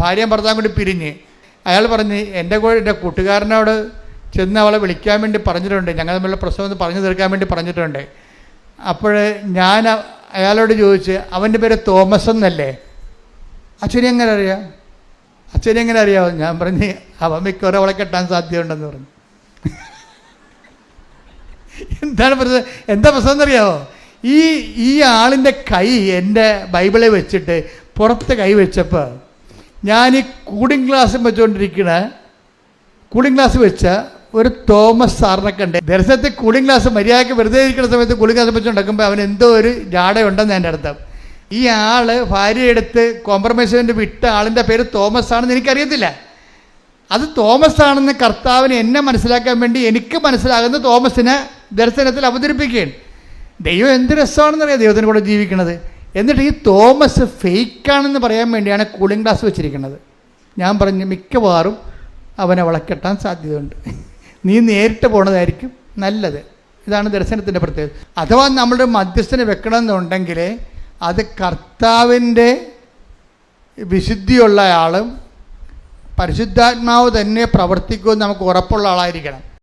ഭാര്യയും ഭർത്താവും കൂടി പിരിഞ്ഞ്. അയാൾ പറഞ്ഞ് എൻ്റെ കൂട്ടുകാരനോട് ചെന്ന് അവളെ വിളിക്കാൻ വേണ്ടി പറഞ്ഞിട്ടുണ്ട്, ഞങ്ങൾ തമ്മിലുള്ള പ്രശ്നം ഒന്ന് പറഞ്ഞു തീർക്കാൻ വേണ്ടി പറഞ്ഞിട്ടുണ്ട്. അപ്പോൾ ഞാൻ അയാളോട് ചോദിച്ച്, അവൻ്റെ പേര് തോമസ് എന്നല്ലേ? അച്ഛനെ എങ്ങനെ അറിയാം? ഞാൻ പറഞ്ഞ്, അവൻ മിക്കവാറും അവളെ കെട്ടാൻ സാധ്യതയുണ്ടെന്ന് പറഞ്ഞു. എന്താ പ്രശ്നം എന്നറിയാമോ? ഈ ആളിൻ്റെ കൈ എൻ്റെ ബൈബിളിൽ വെച്ചിട്ട് പുറത്ത് കൈ വെച്ചപ്പോൾ ഞാൻ ഈ കൂളിംഗ് ഗ്ലാസ് വെച്ച ഒരു തോമസ് സാറിനെ കണ്ട്. ദർശനത്തിൽ കൂളിംഗ് ഗ്ലാസ് മര്യാദയ്ക്ക് വെറുതെ ഇരിക്കുന്ന സമയത്ത് കൂളിംഗ് ഗ്ലാസ് വെച്ചുണ്ടാക്കുമ്പോൾ അവൻ എന്തോ ഒരു ജാടയുണ്ടെന്ന് എൻ്റെ അർത്ഥം. ഈ ആൾ ഭാര്യയെടുത്ത് കോംപ്രമൈസ് ചെയ്ത് വിട്ട ആളിൻ്റെ പേര് തോമസ് ആണെന്ന് എനിക്കറിയത്തില്ല. അത് തോമസ് ആണെന്ന് കർത്താവിന് എന്നെ മനസ്സിലാക്കാൻ വേണ്ടി എനിക്ക് മനസ്സിലാകുന്ന തോമസിനെ ദർശനത്തിൽ അവതരിപ്പിക്കുകയാണ്. ദൈവം എന്ത് രസമാണെന്നറിയാം ദൈവത്തിന് കൂടെ ജീവിക്കണത്. എന്നിട്ട് ഈ തോമസ് ഫേക്കാണെന്ന് പറയാൻ വേണ്ടിയാണ് കൂളിംഗ് ഗ്ലാസ് വെച്ചിരിക്കുന്നത്. ഞാൻ പറഞ്ഞു, മിക്കവാറും അവനെ വളക്കെട്ടാൻ സാധ്യതയുണ്ട്, നീ നേരിട്ട് പോണതായിരിക്കും നല്ലത്. ഇതാണ് ദർശനത്തിൻ്റെ പ്രത്യേകത. അഥവാ നമ്മളുടെ മധ്യസ്ഥനെ വെക്കണമെന്നുണ്ടെങ്കിൽ അത് കർത്താവിൻ്റെ വിശുദ്ധിയുള്ള ആളും പരിശുദ്ധാത്മാവ് തന്നെ പ്രവർത്തിക്കുമെന്ന് നമുക്ക് ഉറപ്പുള്ള ആളായിരിക്കണം.